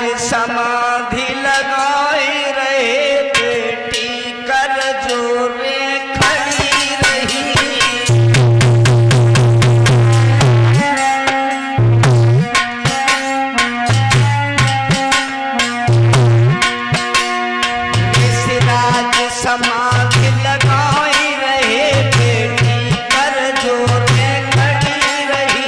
राज समाधि लगाए रहे, बेटी कर जोरे खड़ी रही। इस राज समाधि लगाए रहे, बेटी कर जोरे खड़ी रही।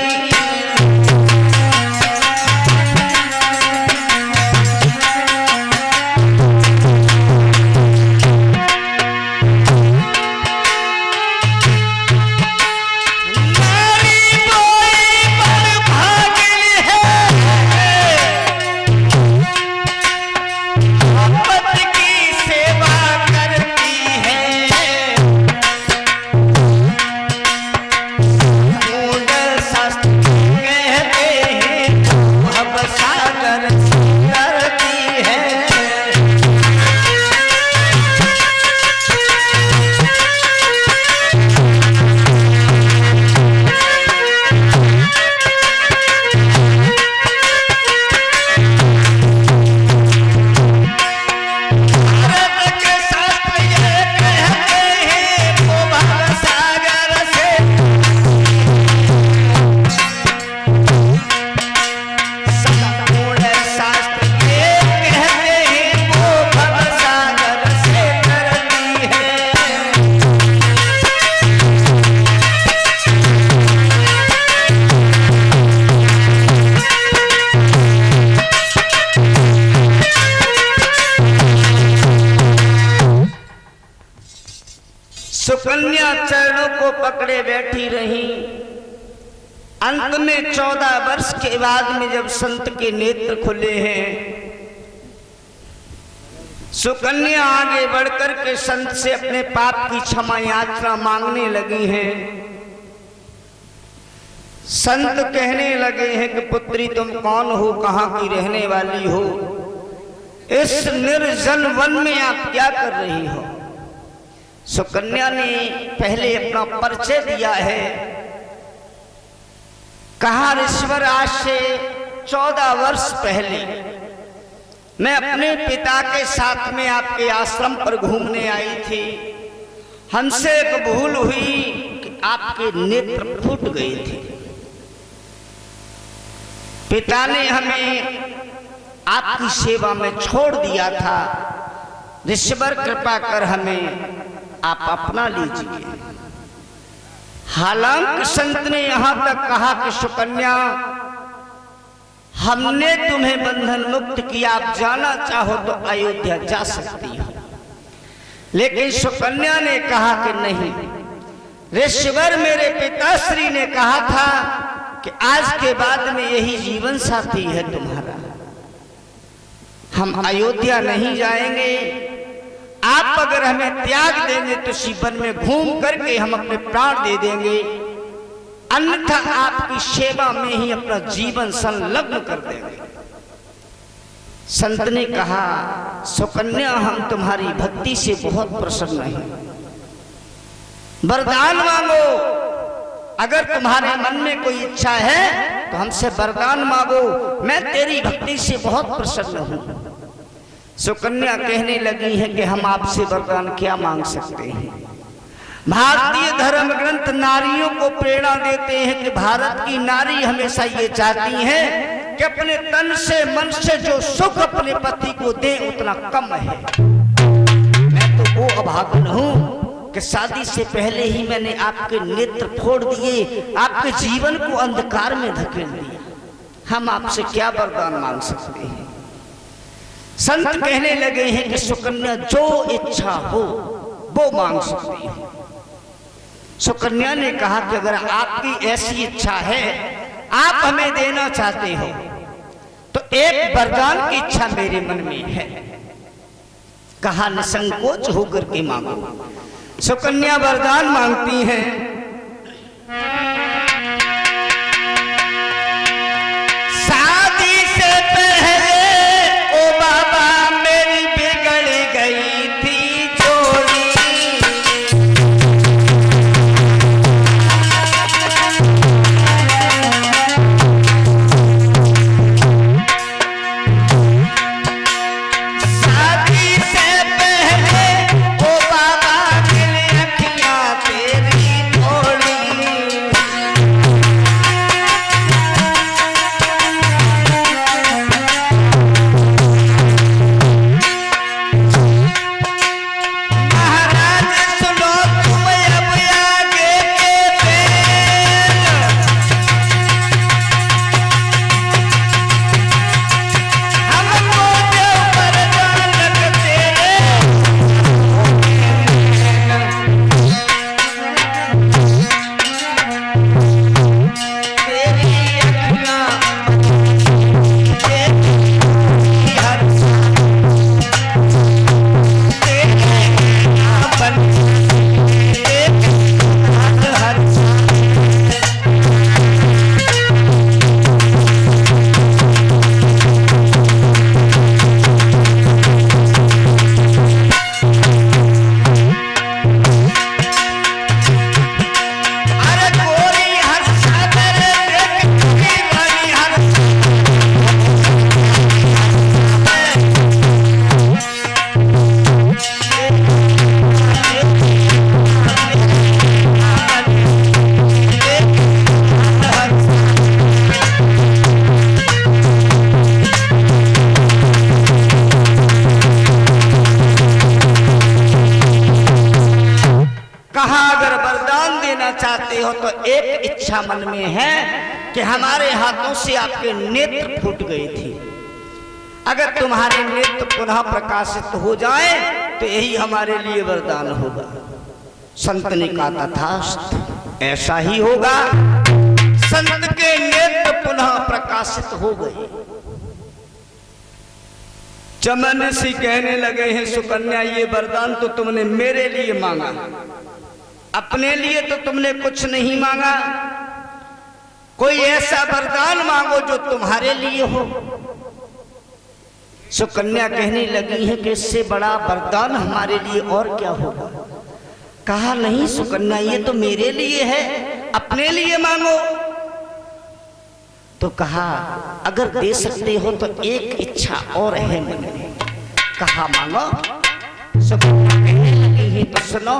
सुकन्या चरणों को पकड़े बैठी रही। अंत में 14 वर्ष के बाद में जब संत के नेत्र खुले हैं, सुकन्या आगे बढ़कर के संत से अपने पाप की क्षमा यात्रा मांगने लगी हैं। संत कहने लगे हैं कि पुत्री तुम कौन हो, कहाँ की रहने वाली हो, इस निर्जन वन में आप क्या कर रही हो। सुकन्या ने पहले अपना परिचय दिया है। कहा ऋषिवर आज से 14 वर्ष पहले मैं अपने पिता के साथ में आपके आश्रम पर घूमने आई थी। हमसे एक भूल हुई कि आपके नेत्र फूट गए थे। पिता ने हमें आपकी सेवा में छोड़ दिया था। ऋषिवर कृपा कर हमें आप अपना लीजिए। हालांकि संत ने यहां तक कहा कि सुकन्या हमने तुम्हें बंधन मुक्त किया, आप जाना चाहो तो अयोध्या जा सकती हो। लेकिन सुकन्या ने कहा कि नहीं, ऋषिवर मेरे पिताश्री ने कहा था कि आज के बाद में यही जीवन साथी है तुम्हारा, हम अयोध्या नहीं जाएंगे। आप अगर हमें त्याग देंगे तो इसी वन में घूम करके हम अपने प्राण दे देंगे, अन्यथा आपकी सेवा में ही अपना जीवन संलग्न कर देंगे। संत ने कहा सुकन्या हम तुम्हारी भक्ति से बहुत प्रसन्न हैं, वरदान मांगो। अगर तुम्हारे मन में कोई इच्छा है तो हमसे वरदान मांगो, मैं तेरी भक्ति से बहुत प्रसन्न हूं। सुकन्या कहने लगी है कि हम आपसे वरदान क्या मांग सकते हैं। भारतीय धर्म ग्रंथ नारियों को प्रेरणा देते हैं कि भारत की नारी हमेशा ये चाहती है कि अपने तन से मन से जो सुख अपने पति को दे उतना कम है। मैं तो वो अभागन हूं कि शादी से पहले ही मैंने आपके नेत्र फोड़ दिए, आपके जीवन को अंधकार में धकेल दिया। हम आपसे क्या वरदान मांग सकते हैं। संत कहने लगे हैं कि सुकन्या जो इच्छा हो वो मांग सकती है। सुकन्या ने कहा कि अगर आपकी ऐसी इच्छा है, आप हमें देना चाहते हो, तो एक वरदान की इच्छा मेरे मन में है। कहा निसंकोच होकर के मांगो। सुकन्या वरदान मांगती हैं, शादी से पहले ओ बाबा मेरी बिगड़ गई थी जोड़ी, हो तो एक इच्छा मन में है कि हमारे हाथों से आपके नेत्र फूट गए थे, अगर तुम्हारे नेत्र पुनः प्रकाशित हो जाए तो यही हमारे लिए वरदान होगा। संत ने कहा तथास्तु, ऐसा ही होगा। संत के नेत्र पुनः प्रकाशित हो गए। चमन ऋषि कहने लगे हैं सुकन्या, ये वरदान तो तुमने मेरे लिए मांगा, अपने लिए तो तुमने कुछ नहीं मांगा। कोई ऐसा वरदान मांगो जो तुम्हारे लिए हो। सुकन्या कहने लगी है कि इससे बड़ा वरदान हमारे लिए और क्या होगा। कहा नहीं सुकन्या, ये तो मेरे लिए है, अपने लिए मांगो। तो कहा अगर दे सकते हो तो एक इच्छा और है मन में। कहा मांगो। सुकन्या कहने लगी है तो सुनो।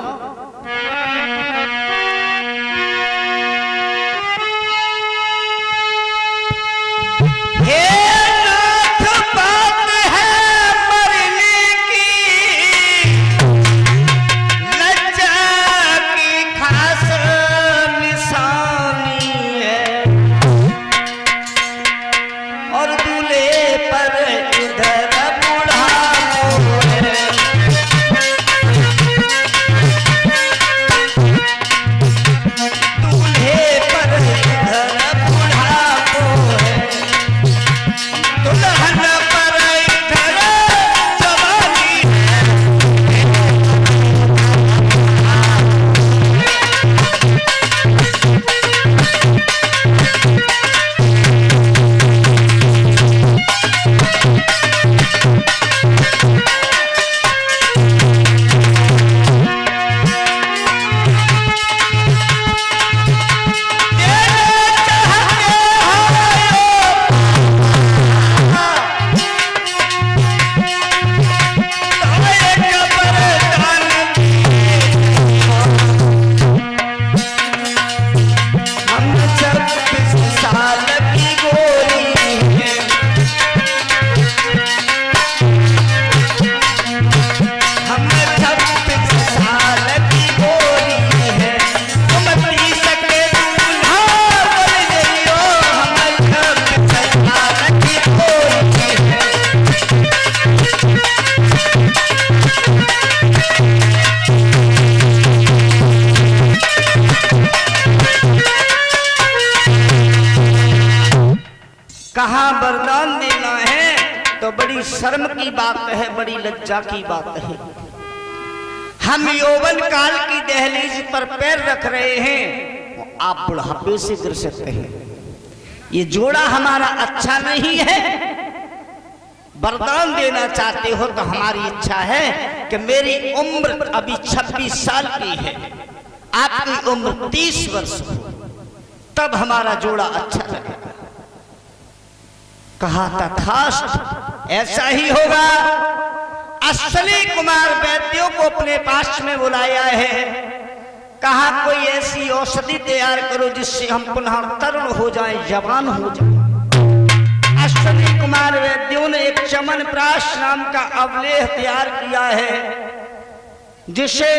कहाँ वरदान देना है तो बड़ी शर्म की बात है, बड़ी लज्जा की बात है। हम यौवन काल की दहलीज पर पैर रख रहे हैं, आप बुढ़ापे से गिर सकते हैं। ये जोड़ा हमारा अच्छा नहीं है। वरदान देना चाहते हो तो हमारी इच्छा है कि मेरी उम्र अभी 26 साल की है, आपकी उम्र 30 वर्ष हो, तब हमारा जोड़ा अच्छा लगेगा। कहा तथास्तु, ऐसा ही होगा। असली कुमार वैद्यों को अपने पास में बुलाया है। कहा कोई ऐसी औषधि तैयार करो जिससे हम पुनः तरुण हो जाएं, जवान हो जाएं। असली कुमार वैद्यों ने एक चमनप्राश नाम का अवलेह तैयार किया है, जिसे